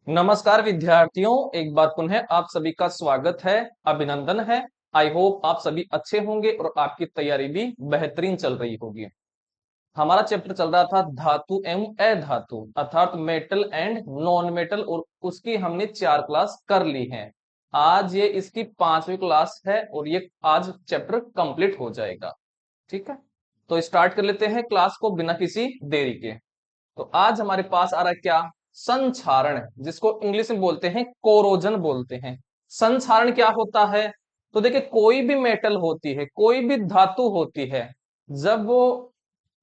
नमस्कार विद्यार्थियों, एक बार पुनः आप सभी का स्वागत है, अभिनंदन है। आई होप आप सभी अच्छे होंगे और आपकी तैयारी भी बेहतरीन चल रही होगी। हमारा चैप्टर चल रहा था धातु एवं अधातु अर्थात मेटल एंड नॉन मेटल, और उसकी हमने 4 क्लास कर ली हैं। आज ये इसकी 5वीं क्लास है और ये आज चैप्टर कंप्लीट हो जाएगा। ठीक है, तो स्टार्ट कर लेते हैं क्लास को बिना किसी देरी के। तो आज हमारे पास आ रहा है क्या? संक्षारण, जिसको इंग्लिश में बोलते हैं कोरोजन बोलते हैं। संक्षारण क्या होता है? तो देखिए, कोई भी मेटल होती है, कोई भी धातु होती है, जब वो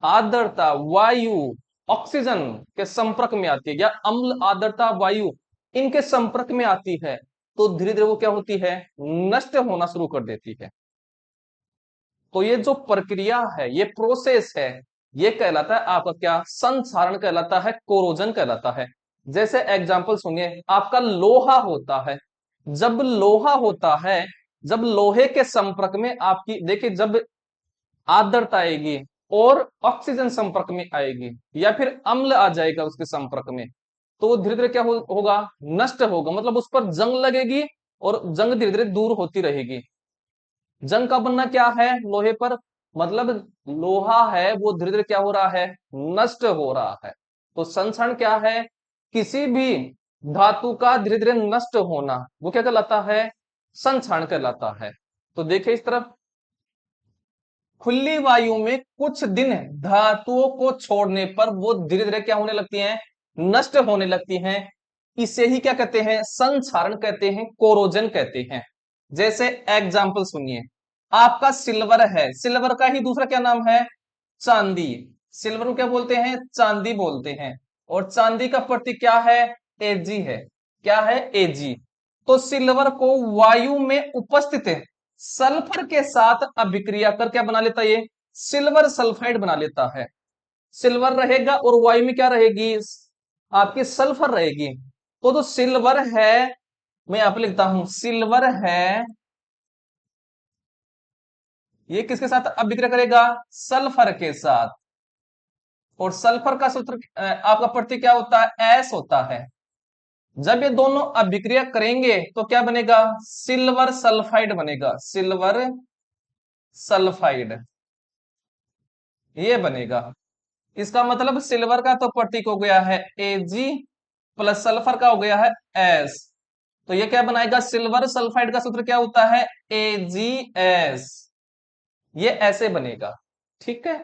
आर्द्रता वायु ऑक्सीजन के संपर्क में आती है या अम्ल आर्द्रता वायु इनके संपर्क में आती है, तो धीरे धीरे वो क्या होती है, नष्ट होना शुरू कर देती है। तो ये जो प्रक्रिया है, ये प्रोसेस है, ये कहलाता है आपका क्या? संक्षारण कहलाता है, कोरोजन कहलाता है। जैसे एग्जांपल सुनिए, आपका लोहा होता है। जब लोहा होता है, जब लोहे के संपर्क में आपकी देखिए, जब आर्द्रता आएगी और ऑक्सीजन संपर्क में आएगी या फिर अम्ल आ जाएगा उसके संपर्क में, तो धीरे धीरे क्या होगा, नष्ट होगा। मतलब उस पर जंग लगेगी और जंग धीरे धीरे दूर होती रहेगी। जंग का बनना क्या है लोहे पर? मतलब लोहा है वो धीरे धीरे क्या हो रहा है, नष्ट हो रहा है। तो संक्षरण क्या है? किसी भी धातु का धीरे धीरे नष्ट होना, वो क्या कहलाता है? संक्षरण कहलाता है। तो देखिए इस तरफ, खुली वायु में कुछ दिन धातुओं को छोड़ने पर वो धीरे धीरे क्या होने लगती हैं, नष्ट होने लगती हैं। इसे ही क्या कहते हैं, संक्षारण कहते हैं, कोरोजन कहते हैं। जैसे एग्जाम्पल सुनिए, आपका सिल्वर है, सिल्वर का ही दूसरा क्या नाम है? चांदी। सिल्वर को क्या बोलते हैं? चांदी बोलते हैं। और चांदी का प्रतीक क्या है? एजी है। क्या है? एजी। तो सिल्वर को वायु में उपस्थित सल्फर के साथ अभिक्रिया कर क्या बना लेता है? ये सिल्वर सल्फाइड बना लेता है। सिल्वर रहेगा और वायु में क्या रहेगी, आपकी सल्फर रहेगी। तो जो सिल्वर है, मैं यहां पर लिखता हूं, सिल्वर है, ये किसके साथ अभिक्रिया करेगा? सल्फर के साथ। और सल्फर का सूत्र आपका प्रतीक क्या होता है? एस होता है। जब ये दोनों अभिक्रिया करेंगे तो क्या बनेगा? सिल्वर सल्फाइड बनेगा, सिल्वर सल्फाइड ये बनेगा। इसका मतलब सिल्वर का तो प्रतीक हो गया है एजी, प्लस सल्फर का हो गया है एस। तो ये क्या बनाएगा? सिल्वर सल्फाइड का सूत्र क्या होता है? एजीएस। ये ऐसे बनेगा। ठीक है,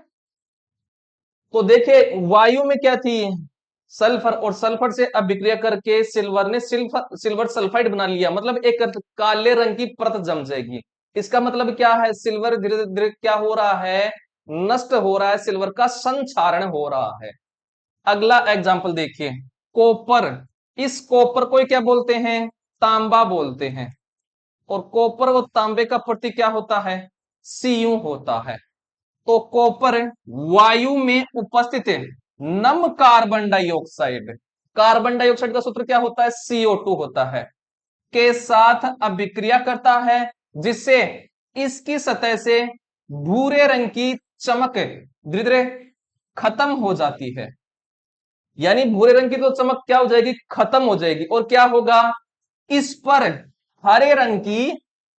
तो देखिए वायु में क्या थी? सल्फर, और सल्फर से अभिक्रिया करके सिल्वर ने सिल्वर सल्फाइड बना लिया। मतलब एक काले रंग की परत जम जाएगी। इसका मतलब क्या है? सिल्वर धीरे धीरे क्या हो रहा है, नष्ट हो रहा है, सिल्वर का संक्षारण हो रहा है। अगला एग्जाम्पल देखिए, कॉपर। इस कॉपर को क्या बोलते हैं? तांबा बोलते हैं। और कॉपर और तांबे का प्रतीक क्या होता है? सीयू होता है। तो कॉपर वायु में उपस्थित है नम कार्बन डाइऑक्साइड, कार्बन डाइऑक्साइड का सूत्र क्या होता है? CO2 होता है, के साथ अभिक्रिया करता है, जिससे इसकी सतह से भूरे रंग की चमक धीरे धीरे खत्म हो जाती है। यानी भूरे रंग की तो चमक क्या हो जाएगी, खत्म हो जाएगी। और क्या होगा, इस पर हरे रंग की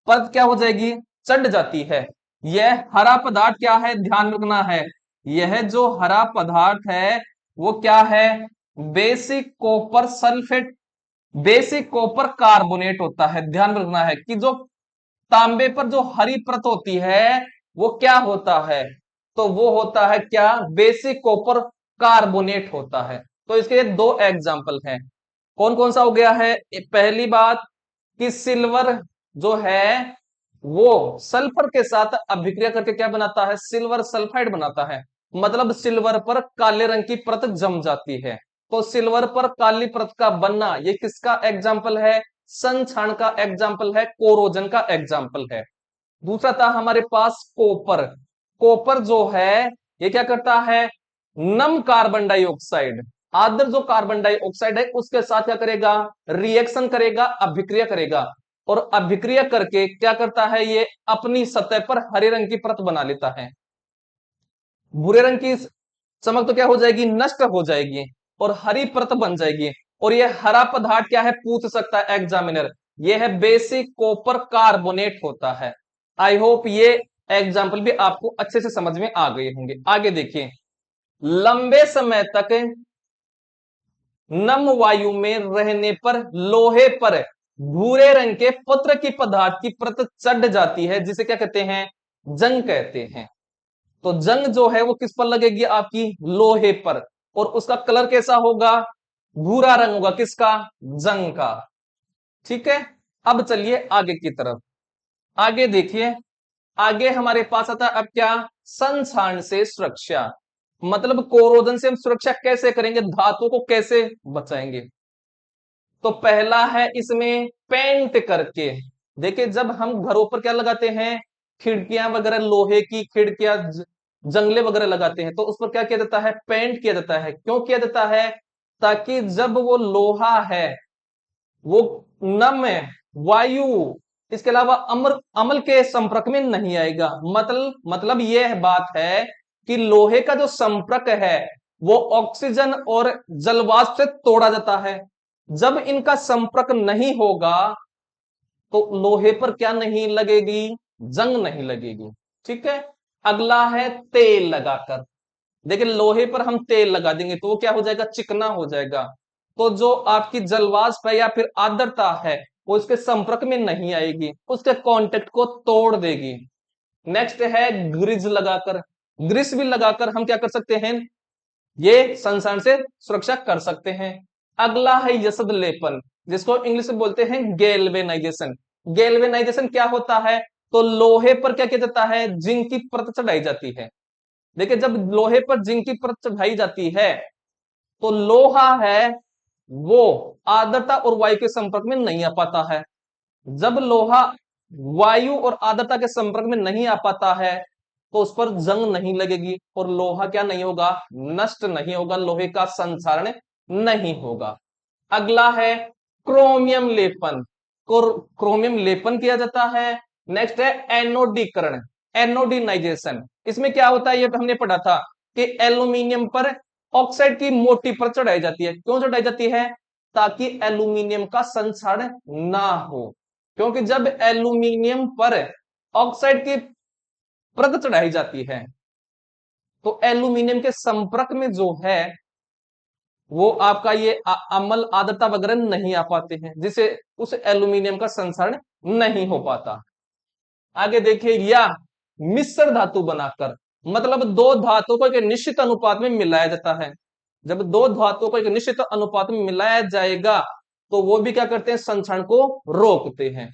परत क्या हो जाएगी, चढ़ जाती है। यह हरा पदार्थ क्या है, ध्यान रखना है, यह जो हरा पदार्थ है वो क्या है? Basic copper sulphate, basic copper carbonate होता है। ध्यान रखना है कि जो तांबे पर जो हरी परत होती है वो क्या होता है? तो वो होता है क्या? बेसिक कॉपर कार्बोनेट होता है। तो इसके दो एग्जाम्पल हैं। कौन कौन सा हो गया है? पहली बात कि सिल्वर जो है वो सल्फर के साथ अभिक्रिया करके क्या बनाता है? सिल्वर सल्फाइड बनाता है। मतलब सिल्वर पर काले रंग की परत जम जाती है। तो सिल्वर पर काली परत का बनना, ये किसका एग्जाम्पल है? संक्षारण का एग्जाम्पल है, कोरोजन का एग्जाम्पल है। दूसरा था हमारे पास कॉपर। कॉपर जो है ये क्या करता है? नम कार्बन डाइऑक्साइड, आदर जो कार्बन डाइऑक्साइड है उसके साथ क्या करेगा? रिएक्शन करेगा, अभिक्रिया करेगा। और अभिक्रिया करके क्या करता है? ये अपनी सतह पर हरे रंग की परत बना लेता है। भूरे रंग की चमक तो क्या हो जाएगी, नष्ट हो जाएगी और हरी परत बन जाएगी। और ये हरा पदार्थ क्या है पूछ सकता है एग्जामिनर, ये है बेसिक कॉपर कार्बोनेट होता है। आई होप ये एग्जाम्पल भी आपको अच्छे से समझ में आ गए होंगे। आगे देखिए, लंबे समय तक नम वायु में रहने पर लोहे पर भूरे रंग के पत्र की पदार्थ की परत चढ़ जाती है, जिसे क्या कहते हैं, जंग कहते हैं। तो जंग जो है वो किस पर लगेगी, आपकी लोहे पर, और उसका कलर कैसा होगा, भूरा रंग होगा, किसका, जंग का। ठीक है, अब चलिए आगे की तरफ। आगे देखिए, आगे हमारे पास आता है अब क्या, संक्षारण से सुरक्षा, मतलब कोरोजन से हम सुरक्षा कैसे करेंगे, धातु को कैसे बचाएंगे। तो पहला है इसमें पेंट करके। देखिए जब हम घरों पर क्या लगाते हैं, खिड़कियां वगैरह, लोहे की खिड़कियां, जंगले वगैरह लगाते हैं, तो उस पर क्या किया जाता है, पेंट किया जाता है। क्यों किया जाता है, ताकि जब वो लोहा है वो नम है, वायु, इसके अलावा अमर अमल के संपर्क में नहीं आएगा। मतलब यह बात है कि लोहे का जो संपर्क है वो ऑक्सीजन और जलवाष्प से तोड़ा जाता है। जब इनका संपर्क नहीं होगा तो लोहे पर क्या नहीं लगेगी, जंग नहीं लगेगी। ठीक है, अगला है तेल लगाकर। देखिए लोहे पर हम तेल लगा देंगे तो वो क्या हो जाएगा, चिकना हो जाएगा। तो जो आपकी जलवाष्प है या फिर आर्द्रता है वो इसके संपर्क में नहीं आएगी, उसके कांटेक्ट को तोड़ देगी। नेक्स्ट है ग्रिज लगाकर। ग्रिस भी लगाकर हम क्या कर सकते हैं, ये संसरण से सुरक्षा कर सकते हैं। अगला है यसद लेपन, जिसको इंग्लिश में बोलते हैं गैल्वेनाइजेशन। गैल्वेनाइजेशन क्या होता है, तो लोहे पर क्या किया जाता है, जिंक की परत चढ़ाई जाती है। देखिए जब लोहे पर जिंक की परत चढ़ाई जाती है तो लोहा है वो आर्द्रता और वायु के संपर्क में नहीं आ पाता है। जब लोहा वायु और आर्द्रता के संपर्क में नहीं आ पाता है तो उस पर जंग नहीं लगेगी और लोहा क्या नहीं होगा, नष्ट नहीं होगा, लोहे का संक्षारण नहीं होगा। अगला है क्रोमियम लेपन। क्रोमियम लेपन किया जाता है। नेक्स्ट है एनोडीकरण, एनोडिनाइजेशन। इसमें क्या होता है, ये हमने पढ़ा था कि एल्यूमिनियम पर ऑक्साइड की मोटी परत चढ़ाई जाती है। क्यों चढ़ाई जाती है, ताकि एल्यूमिनियम का संक्षारण ना हो। क्योंकि जब एल्यूमिनियम पर ऑक्साइड की परत चढ़ाई जाती है तो एल्यूमिनियम के संपर्क में जो है वो आपका ये अम्ल आर्द्रता वगैरह नहीं आ पाते हैं, जिससे उस एल्यूमिनियम का संसरण नहीं हो पाता। आगे देखिए, या मिश्र धातु बनाकर, मतलब दो धातु को एक निश्चित अनुपात में मिलाया जाता है। जब दो धातुओं को एक निश्चित अनुपात में मिलाया जाएगा तो वो भी क्या करते हैं, संसरण को रोकते हैं।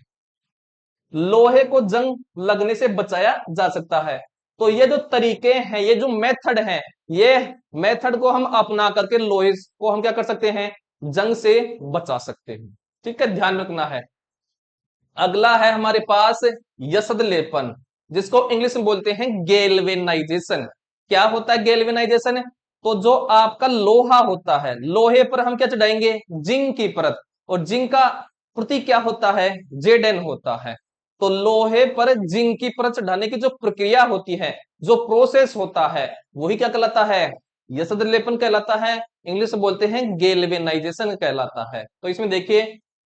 लोहे को जंग लगने से बचाया जा सकता है। तो ये जो तरीके हैं, ये जो मेथड हैं, ये मेथड को हम अपना करके लोहे को हम क्या कर सकते हैं, जंग से बचा सकते हैं। ठीक है, ध्यान रखना है। अगला है हमारे पास यसद लेपन, जिसको इंग्लिश में बोलते हैं गैल्वेनाइजेशन। क्या होता है गैल्वेनाइजेशन, तो जो आपका लोहा होता है, लोहे पर हम क्या चढ़ाएंगे, जिंक की परत, और जिंक का प्रतीक क्या होता है, जेडन होता है। तो लोहे पर जिंक की परत चढ़ाने की जो प्रक्रिया होती है, जो प्रोसेस होता है, वही क्या कहलाता है, यसद लेपन कहलाता है। इंग्लिश में बोलते हैं गैल्वेनाइजेशन कहलाता है। तो इसमें देखिए,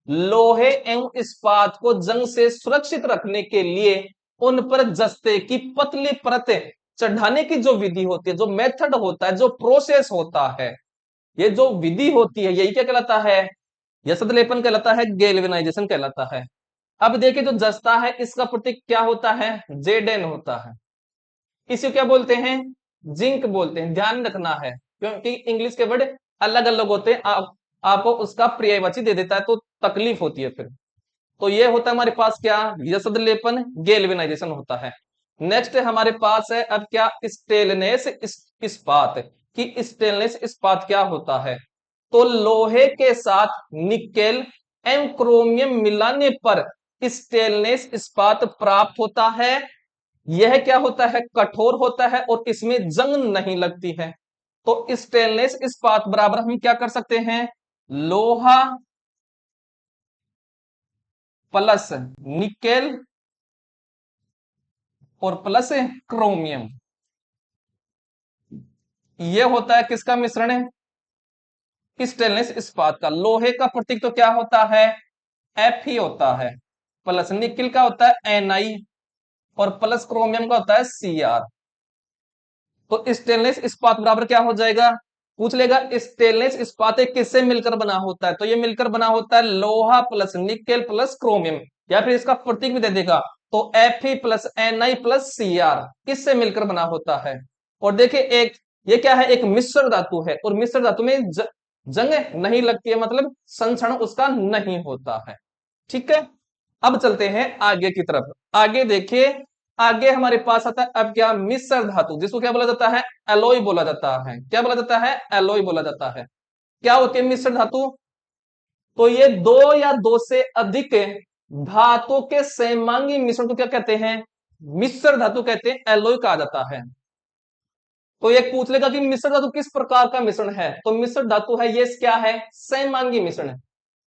लोहे एवं इस्पात को जंग से सुरक्षित रखने के लिए उन पर जस्ते की पतली परतें चढ़ाने की जो विधि होती है, जो मेथड होता है, जो प्रोसेस होता है, ये जो विधि होती है, यही क्या कहलाता है, यसद लेपन कहलाता है, गैल्वेनाइजेशन कहलाता है। अब देखिए जो जस्ता है इसका प्रतीक क्या होता है, जेडेन होता है। इसे क्या बोलते हैं, जिंक बोलते हैं। ध्यान रखना है क्योंकि इंग्लिश के वर्ड अलग अलग होते हैं, आपको उसका पर्यायवाची दे देता है तो तकलीफ होती है फिर। तो ये होता है हमारे पास क्या, यसद लेपन, गैल्वेनाइजेशन होता है। नेक्स्ट हमारे पास है अब क्या, स्टेनलेस इस्पात। कि स्टेनलेस इस्पात क्या होता है, तो लोहे के साथ निकेल एवं क्रोमियम मिलाने पर स्टेनलेस इस्पात प्राप्त होता है। यह क्या होता है, कठोर होता है और इसमें जंग नहीं लगती है। तो स्टेनलेस इस्पात बराबर हम क्या कर सकते हैं, लोहा प्लस निकेल और प्लस क्रोमियम, यह होता है किसका मिश्रण है, स्टेनलेस इस्पात का। लोहे का प्रतीक तो क्या होता है, एफ ही होता है, प्लस निकिल का होता है Ni, और प्लस क्रोमियम का होता है Cr। तो स्टेनलेस इस्पात बराबर क्या हो जाएगा, पूछ लेगा स्टेनलेस इस्पात एक किससे मिलकर बना होता है, तो ये मिलकर बना होता है लोहा प्लस निकेल प्लस क्रोमियम, या फिर इसका प्रतीक भी दे देगा तो Fe plus Ni plus Cr किससे मिलकर बना होता है। और देखिए एक ये क्या है, एक मिश्र धातु है, और मिश्र धातु में जंग नहीं लगती है, मतलब संक्षरण उसका नहीं होता है। ठीक है, अब चलते हैं आगे की तरफ। आगे देखिए, आगे हमारे पास आता है अब क्या, मिश्र धातु, जिसको क्या बोला जाता है, एलॉय बोला जाता है। क्या बोला जाता है, एलॉय बोला जाता है। क्या होती है मिश्र धातु, तो ये दो या दो से अधिक धातु के सहमांगी मिश्रण को क्या कहते हैं, मिश्र धातु कहते हैं, एलॉय कहा जाता है। तो एक पूछ लेगा कि मिश्र धातु किस प्रकार का मिश्रण है, तो मिश्र धातु है ये क्या है, सहमांगी मिश्रण।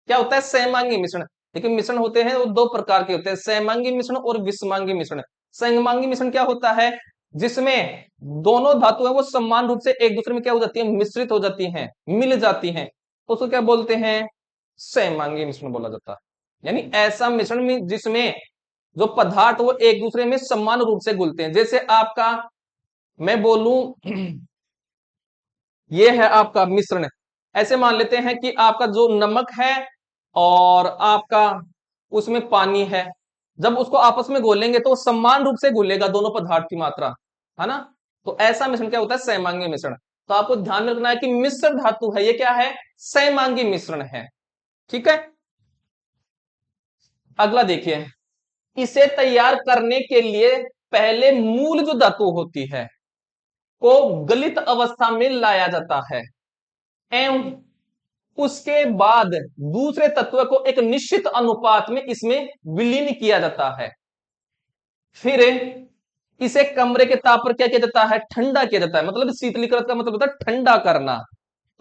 क्या होता है, सहमांगी मिश्रण। देखिए मिश्रण होते हैं वो दो प्रकार के होते हैं, सहमांगी मिश्रण और विषमांगी मिश्रण। सहमांगी मिश्रण क्या होता है, जिसमें दोनों धातु है वो समान रूप से एक दूसरे में क्या हो जाती है, मिश्रित हो जाती हैं, मिल जाती हैं, तो उसको क्या बोलते हैं, सहमांगी मिश्रण बोला जाता है। यानी ऐसा मिश्रण में जिसमें जो पदार्थ वो एक दूसरे में समान रूप से घुलते हैं। जैसे आपका मैं बोलूं ये है आपका मिश्रण, ऐसे मान लेते हैं कि आपका जो नमक है और आपका उसमें पानी है, जब उसको आपस में घोलेंगे तो समान रूप से घुलेगा दोनों पदार्थ की मात्रा, है ना। तो ऐसा मिश्रण क्या होता है, सहमांगी मिश्रण। तो आपको ध्यान में रखना है कि मिश्र धातु है ये क्या है, सहमांगी मिश्रण है। ठीक है, अगला देखिए, इसे तैयार करने के लिए पहले मूल जो धातु होती है को गलित अवस्था में लाया जाता है, एवं उसके बाद दूसरे तत्व को एक निश्चित अनुपात में इसमें विलीन किया जाता है। फिर इसे कमरे के ताप पर क्या किया जाता है, ठंडा किया जाता है। मतलब शीतलीकृत का मतलब होता है ठंडा करना।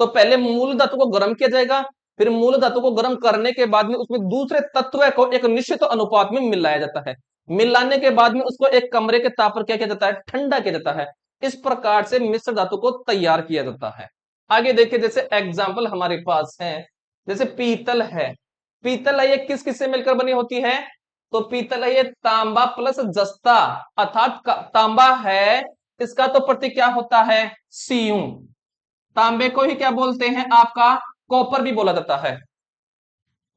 तो पहले मूल धातु को गर्म किया जाएगा, फिर मूल धातु को गर्म करने के बाद में उसमें दूसरे तत्व को एक निश्चित अनुपात में मिलाया जाता है। मिलाने के बाद में उसको एक कमरे के ताप पर क्या किया जाता है, ठंडा किया जाता है। इस प्रकार से मिश्र धातु को तैयार किया जाता है। आगे देखिए, जैसे एग्जाम्पल हमारे पास है, जैसे पीतल है। पीतल है ये किस किस से मिलकर बनी होती है, तो पीतल है ये तांबा प्लस जस्ता, अर्थात तांबा है इसका तो प्रतीक क्या होता है, Cu। तांबे को ही क्या बोलते हैं आपका, कॉपर भी बोला जाता है।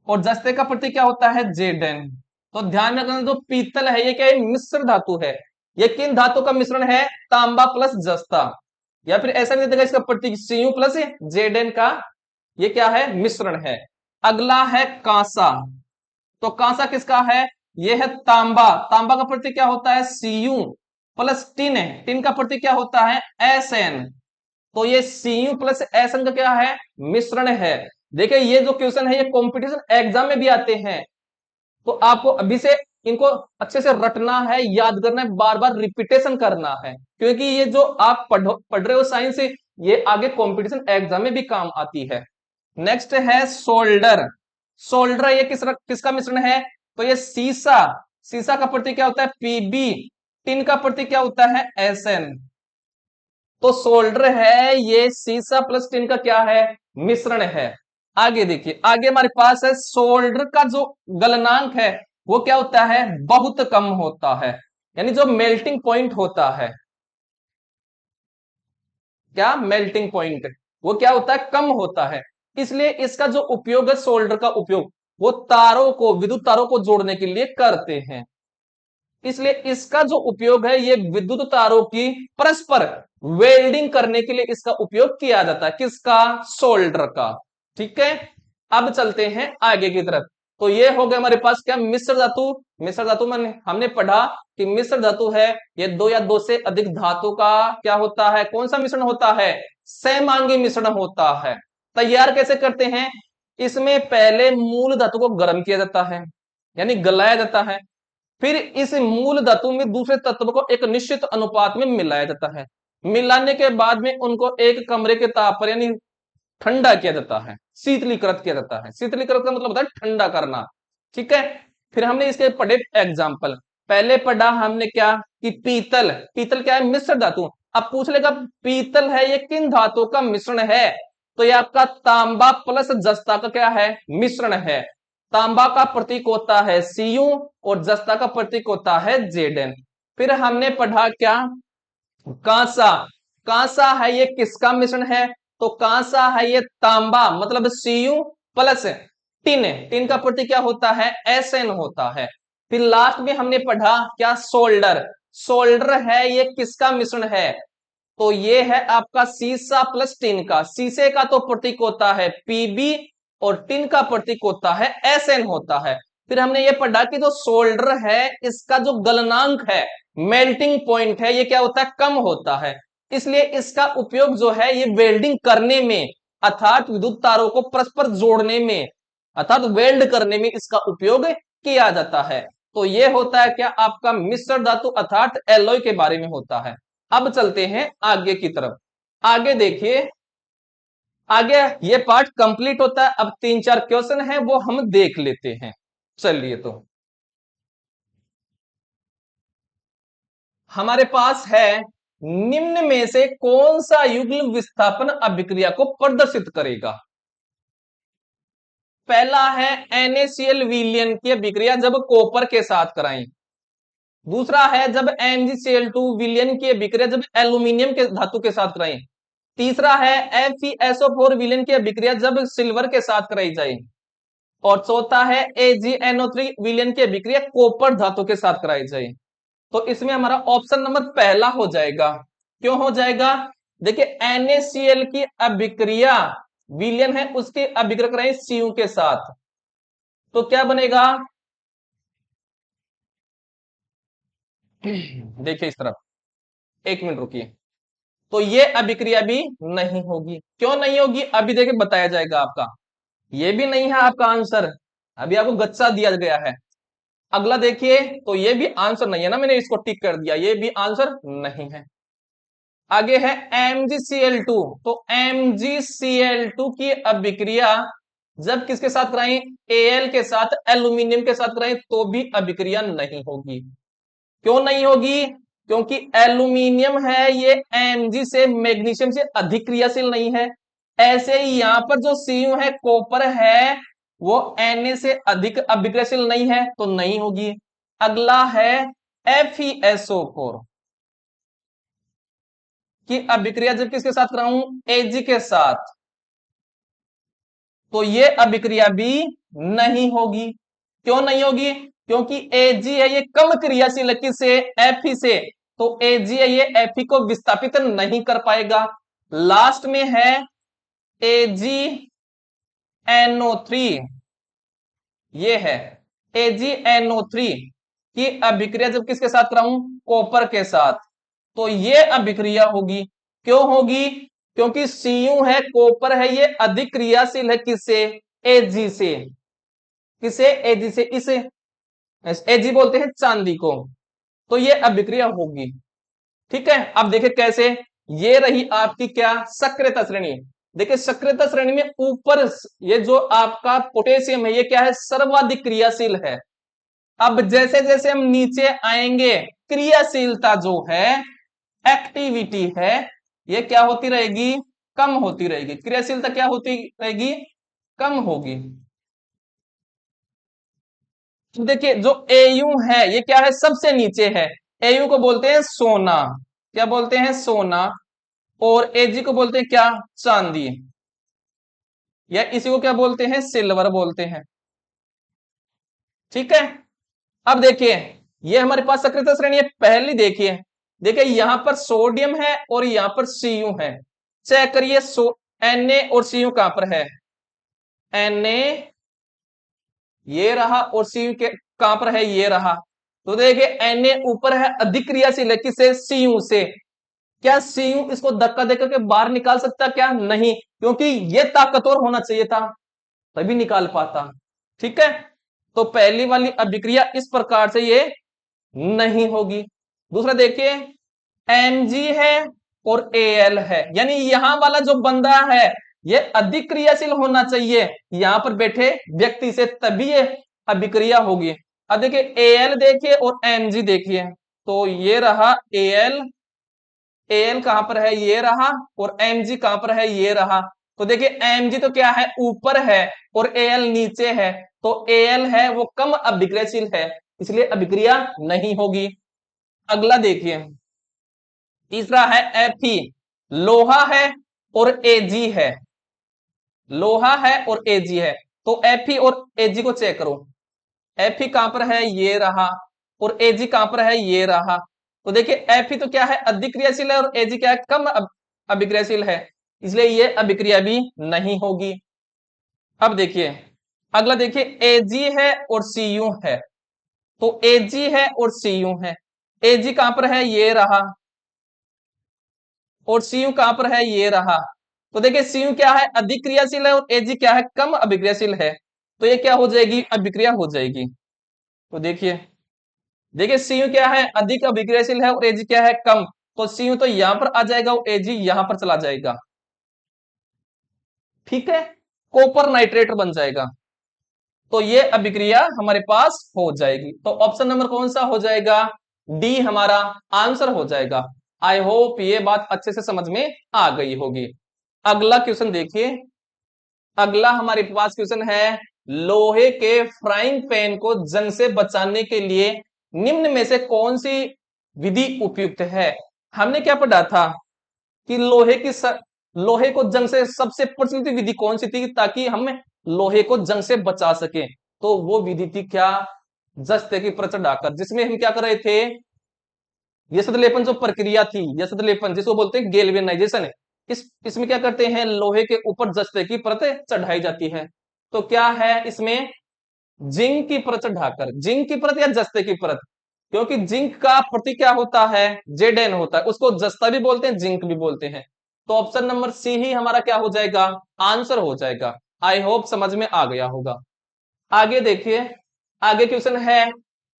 और जस्ते का प्रतीक क्या होता है, Zn। तो ध्यान रखना, जो पीतल है ये क्या है, मिश्र धातु है। ये किन धातु का मिश्रण है, तांबा प्लस जस्ता, या फिर ऐसा भी देगा इसका प्रतीक Cu प्लस Zn का ये क्या है, मिश्रण है। अगला है कांसा। तो कांसा किसका है, ये है तांबा। तांबा का प्रतीक क्या होता है, Cu प्लस टिन है, टिन का प्रतीक क्या होता है, Sn। तो ये Cu प्लस Sn का क्या है, मिश्रण है। देखिए ये जो क्वेश्चन है ये कंपटीशन एग्जाम में भी आते हैं, तो आपको अभी से इनको अच्छे से रटना है, याद करना है, बार बार रिपीटेशन करना है, क्योंकि ये जो आप पढ़ रहे हो साइंस, ये आगे कंपटीशन एग्जाम में भी काम आती है। नेक्स्ट है सोल्डर। सोल्डर ये किसका मिश्रण है, तो ये सीसा। सीसा का प्रतीक क्या होता है, Pb। टिन का प्रतीक क्या होता है, Sn। तो सोल्डर है ये सीसा प्लस टिन का क्या है, मिश्रण है। आगे देखिए, आगे हमारे पास है सोल्डर का जो गलनांक है वो क्या होता है, बहुत कम होता है। यानी जो मेल्टिंग पॉइंट होता है, क्या मेल्टिंग पॉइंट वो क्या होता है, कम होता है। इसलिए इसका जो उपयोग है सोल्डर का उपयोग वो तारों को, विद्युत तारों को जोड़ने के लिए करते हैं। इसलिए इसका जो उपयोग है ये विद्युत तारों की परस्पर वेल्डिंग करने के लिए इसका उपयोग किया जाता है, किसका, सोल्डर का। ठीक है, अब चलते हैं आगे की तरफ। तो ये हो गया हमारे पास क्या, मिश्र धातु। मिश्र धातु में हमने पढ़ा कि मिश्र धातु है ये दो या दो से अधिक धातु का क्या होता है, कौन सा मिश्रण होता है, सहमांगी मिश्रण होता है। तैयार कैसे करते हैं, इसमें पहले मूल धातु को गर्म किया जाता है, यानी गलाया जाता है। फिर इस मूल धातु में दूसरे तत्व को एक निश्चित अनुपात में मिलाया जाता है। मिलाने के बाद में उनको एक कमरे के ताप पर यानी ठंडा किया जाता है, शीतलीकृत किया जाता है। शीतलीकृत का मतलब होता है ठंडा करना। ठीक है, फिर हमने इसके पढ़े एग्जाम्पल। पहले पढ़ा हमने क्या कि पीतल, पीतल क्या है, मिश्र धातु। अब पूछ लेगा पीतल है ये किन धातु का मिश्रण है, तो ये आपका तांबा प्लस जस्ता का क्या है, मिश्रण है। तांबा का प्रतीक होता है Cu और जस्ता का प्रतीक होता है Zn। फिर हमने पढ़ा क्या, कांसा। कांसा है ये किसका मिश्रण है, तो कांसा है ये तांबा मतलब Cu प्लस टिन। टिन का प्रतीक क्या होता है, Sn होता है। फिर लास्ट में हमने पढ़ा क्या, सोल्डर। सोल्डर है ये किसका मिश्रण है, तो ये है आपका सीसा प्लस टिन का। शीशे का तो प्रतीक होता है Pb और टिन का प्रतीक होता है Sn होता है। फिर हमने ये पढ़ा कि जो सोल्डर है इसका जो गलनांक है, मेल्टिंग पॉइंट है, ये क्या होता है, कम होता है। इसलिए इसका उपयोग जो है ये वेल्डिंग करने में, अर्थात विद्युत तारों को परस्पर जोड़ने में, अर्थात वेल्ड करने में इसका उपयोग किया जाता है। तो ये होता है क्या, आपका मिश्र धातु अर्थात एलॉय के बारे में होता है। अब चलते हैं आगे की तरफ। आगे देखिए, आगे ये पार्ट कंप्लीट होता है। अब 3-4 क्वेश्चन है वो हम देख लेते हैं। चलिए, तो हमारे पास है, निम्न में से कौन सा युग्म विस्थापन अभिक्रिया को प्रदर्शित करेगा। पहला है NaCl विलयन की अभिक्रिया जब कॉपर के साथ कराएं। दूसरा है जब MgCl2 विलयन की अभिक्रिया जब एल्यूमिनियम के धातु के साथ कराएं। तीसरा है FeSO4 विलयन की अभिक्रिया जब सिल्वर के साथ कराई जाए। और चौथा है AgNO3 विलयन की अभिक्रिया कॉपर धातु के साथ कराई जाए। तो इसमें हमारा ऑप्शन नंबर पहला हो जाएगा। क्यों हो जाएगा, देखिए NaCl की अभिक्रिया विलयन है, उसकी अभिक्रिया कराएं Cu के साथ, तो क्या बनेगा, देखिए इस तरफ, एक मिनट रुकिए। तो ये अभिक्रिया भी नहीं होगी। क्यों नहीं होगी, अभी देखिए बताया जाएगा आपका। ये भी नहीं है आपका आंसर, अभी आपको गच्चा दिया गया है। अगला देखिए, तो ये भी आंसर नहीं है ना, मैंने इसको टिक कर दिया, ये भी आंसर नहीं है। आगे है MgCl2। तो MgCl2 की अभिक्रिया जब किसके साथ कराएं, Al के साथ, एल्यूमिनियम के साथ कराएं, तो भी अभिक्रिया नहीं होगी। क्यों नहीं होगी, क्योंकि एल्यूमिनियम है ये Mg से, मैग्नीशियम से अधिक क्रियाशील नहीं है। ऐसे ही यहां पर जो Cu है, कॉपर है, वो Na से अधिक अभिक्रियाशील नहीं है, तो नहीं होगी। अगला है FeSO4 की अभिक्रिया जब किसके साथ कराऊं, Ag के साथ, तो ये अभिक्रिया भी नहीं होगी। क्यों नहीं होगी, क्योंकि Ag है ये कम क्रियाशील है किससे, Fe से, तो Ag है ये Fe को विस्थापित नहीं कर पाएगा। लास्ट में है AgNO3, ये है AgNO3 की अभिक्रिया जब किसके साथ कराऊं, कॉपर के साथ, तो ये अभिक्रिया होगी। क्यों होगी, क्योंकि Cu है, कॉपर है, ये अधिक क्रियाशील है किससे, Ag से। किसे, Ag से, इसे Ag बोलते हैं चांदी को, तो ये अभिक्रिया होगी। ठीक है, अब देखिए कैसे, ये रही आपकी क्या, सक्रियता श्रेणी। देखिए सक्रियता श्रेणी में ऊपर ये जो आपका पोटेशियम है, ये क्या है, सर्वाधिक क्रियाशील है। अब जैसे जैसे हम नीचे आएंगे, क्रियाशीलता जो है, एक्टिविटी है, ये क्या होती रहेगी, कम होती रहेगी। क्रियाशीलता क्या होती रहेगी, कम होगी। तो देखिए जो Au है ये क्या है, सबसे नीचे है। Au को बोलते हैं सोना, क्या बोलते हैं, सोना। और Ag को बोलते हैं क्या, चांदी, या इसी को क्या बोलते हैं, सिल्वर बोलते हैं। ठीक है, अब देखिए ये हमारे पास सक्रियता श्रेणी है। पहली देखिए, देखिए यहां पर सोडियम है और यहां पर Cu है। चेक करिए, Na और Cu कहां पर है, Na ये रहा, और Cu के कहां पर है, ये रहा। तो देखिए Na ऊपर है, अधिक क्रियाशील है किससे, Cu से। क्या Cu इसको धक्का देकर के बाहर निकाल सकता, क्या नहीं, क्योंकि ये ताकतवर होना चाहिए था, तभी निकाल पाता। ठीक है, तो पहली वाली अभिक्रिया इस प्रकार से ये नहीं होगी। दूसरा देखिए, Mg है और Al है, यानी यहां वाला जो बंदा है ये अधिक क्रियाशील होना चाहिए यहां पर बैठे व्यक्ति से, तभी ये अभिक्रिया होगी। अब देखिए Al देखिए और Mg देखिए, तो ये रहा Al, Al कहां पर है, ये रहा, और Mg कहां पर है, ये रहा। तो देखिए एमजी तो क्या है, ऊपर है और एल नीचे है, तो एल है वो कम अभिक्रियाशील है, इसलिए अभिक्रिया नहीं होगी। अगला देखिए, तीसरा है एफई, लोहा है और एजी है, लोहा है और एजी है, तो एफई और एजी को चेक करो। एफई कहां पर है, ये रहा, और एजी कहां पर है, ये रहा। तो देखिए एफई तो क्या है, अधिक क्रियाशील है, और एजी क्या है, कम अभिक्रियाशील है, इसलिए ये अभिक्रिया भी नहीं होगी। अब देखिए अगला, देखिए एजी है और सीयू है, तो एजी है और सीयू है, एजी कहां पर है, ये रहा, और सीयू कहां पर है, ये रहा। तो देखिए सीयू क्या है, अधिक क्रियाशील है, और एजी क्या है, कम अभिक्रियाशील है, तो ये क्या हो जाएगी, अभिक्रिया हो जाएगी। तो देखिए, देखिए सीयू क्या है, अधिक अभिक्रियाशील है, और एजी क्या है, कम, तो सीयू तो यहां पर आ जाएगा और एजी यहां पर चला जाएगा, ठीक है, कॉपर नाइट्रेट बन जाएगा। तो ये अभिक्रिया हमारे पास हो जाएगी, तो ऑप्शन नंबर कौन सा हो जाएगा, डी हमारा आंसर हो जाएगा। आई होप ये बात अच्छे से समझ में आ गई होगी। अगला क्वेश्चन देखिए, अगला हमारे पास क्वेश्चन है, लोहे के फ्राइंग पैन को जंग से बचाने के लिए निम्न में से कौन सी विधि उपयुक्त है। हमने क्या पढ़ा था कि लोहे को जंग से सबसे प्रचलित विधि कौन सी थी ताकि हम लोहे को जंग से बचा सके, तो वो विधि थी क्या, जस्ते की परत चढ़ाकर, जिसमें हम क्या कर रहे थे, यसद लेपन जो प्रक्रिया थी, यसद लेपन जिसको बोलते हैं गेल्वेनाइजेशन, इसमें क्या करते हैं, लोहे के ऊपर जस्ते की परत चढ़ाई जाती है। तो क्या है इसमें, जिंक की परत चढ़ाकर, जिंक की परत या जस्ते की परत, क्योंकि जिंक का प्रतीक क्या होता है, जेडेन होता है, उसको जस्ता भी बोलते हैं, जिंक भी बोलते हैं। तो ऑप्शन नंबर सी ही हमारा क्या हो जाएगा, आंसर हो जाएगा। आई होप समझ में आ गया होगा। आगे देखिए, आगे क्वेश्चन है,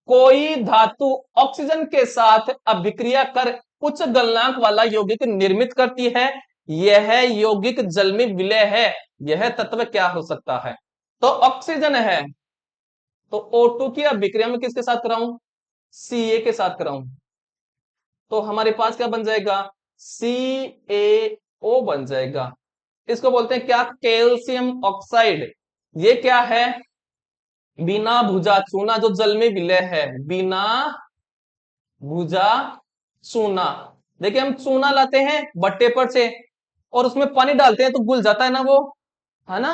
कोई धातु ऑक्सीजन के साथ अभिक्रिया कर उच्च गलनांक वाला यौगिक निर्मित करती है, यह यौगिक जल में विलय है, यह तत्व क्या हो सकता है। तो ऑक्सीजन है, तो O2 की अभिक्रिया में किसके साथ कराऊं, Ca के साथ कराऊं, तो हमारे पास क्या बन जाएगा, CaO बन जाएगा। इसको बोलते हैं क्या, कैल्शियम ऑक्साइड। ये क्या है, बिना भुजा चूना जो जल में विलय है, बिना भुजा चूना। देखिए हम चूना लाते हैं भट्टे पर से और उसमें पानी डालते हैं तो घुल जाता है ना वो, है ना,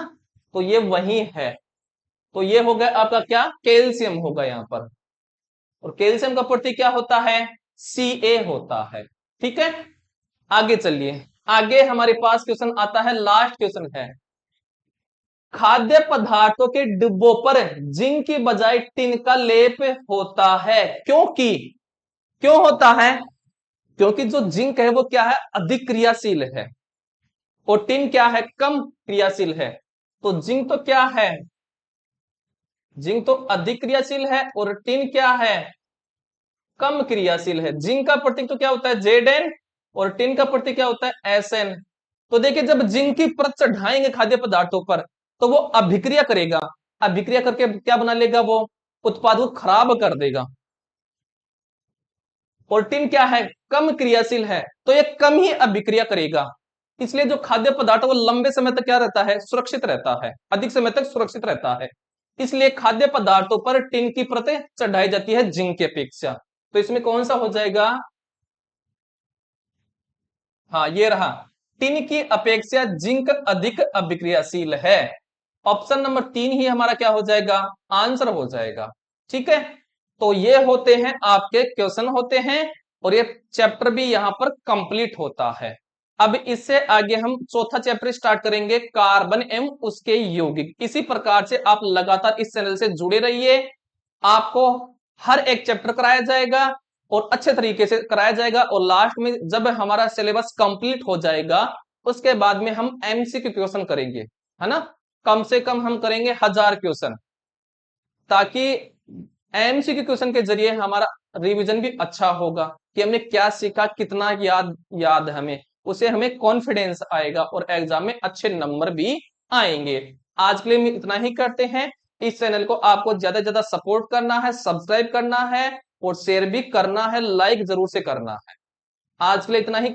तो ये वही है। तो ये हो गया आपका क्या, कैल्शियम होगा यहाँ पर, और कैल्शियम का प्रतीक क्या होता है, Ca होता है, ठीक है। आगे चलिए, आगे हमारे पास क्वेश्चन आता है, लास्ट क्वेश्चन है, खाद्य पदार्थों के डिब्बों पर जिंक की बजाय टिन का लेप होता है, क्योंकि, क्यों होता है, क्योंकि जो जिंक है वो क्या है, अधिक क्रियाशील है, और टिन क्या है, कम क्रियाशील है। तो जिंक तो क्या है, जिंक तो अधिक क्रियाशील है, और टिन क्या है, कम क्रियाशील है। जिंक का प्रतीक तो क्या होता है, Zn, और टिन का प्रतीक क्या होता है, Sn। तो देखिए जब जिंक की परत चढ़ाएंगे खाद्य पदार्थों पर तो वो अभिक्रिया करेगा, अभिक्रिया करके क्या बना लेगा, वो उत्पाद को खराब कर देगा। और टिन क्या है, कम क्रियाशील है, तो ये कम ही अभिक्रिया करेगा, इसलिए जो खाद्य पदार्थ वो लंबे समय तक क्या रहता है, सुरक्षित रहता है, अधिक समय तक सुरक्षित रहता है। इसलिए खाद्य पदार्थों पर टिन की परतें चढ़ाई जाती है जिंक की अपेक्षा। तो इसमें कौन सा हो जाएगा, हाँ ये रहा, टिन की अपेक्षा जिंक अधिक अभिक्रियाशील है। ऑप्शन नंबर 3 ही हमारा क्या हो जाएगा, आंसर हो जाएगा, ठीक है। तो ये होते हैं आपके क्वेश्चन होते हैं, और ये चैप्टर भी यहां पर कंप्लीट होता है। अब इससे आगे हम चौथा चैप्टर स्टार्ट करेंगे, कार्बन एवं उसके यौगिक। इसी प्रकार से आप लगातार इस चैनल से जुड़े रहिए, आपको हर एक चैप्टर कराया जाएगा और अच्छे तरीके से कराया जाएगा, और लास्ट में जब हमारा सिलेबस कंप्लीट हो जाएगा उसके बाद में हम एमसीक्यू क्वेश्चन करेंगे, है ना, कम से कम हम करेंगे 1000 क्वेश्चन, ताकि एमसीक्यू क्वेश्चन के जरिए हमारा रिवीजन भी अच्छा होगा कि हमने क्या सीखा, कितना याद याद हमें, उसे हमें कॉन्फिडेंस आएगा और एग्जाम में अच्छे नंबर भी आएंगे। आज के लिए इतना ही करते हैं। इस चैनल को आपको ज्यादा से ज्यादा सपोर्ट करना है, सब्सक्राइब करना है और शेयर भी करना है, लाइक जरूर से करना है। आज के लिए इतना ही।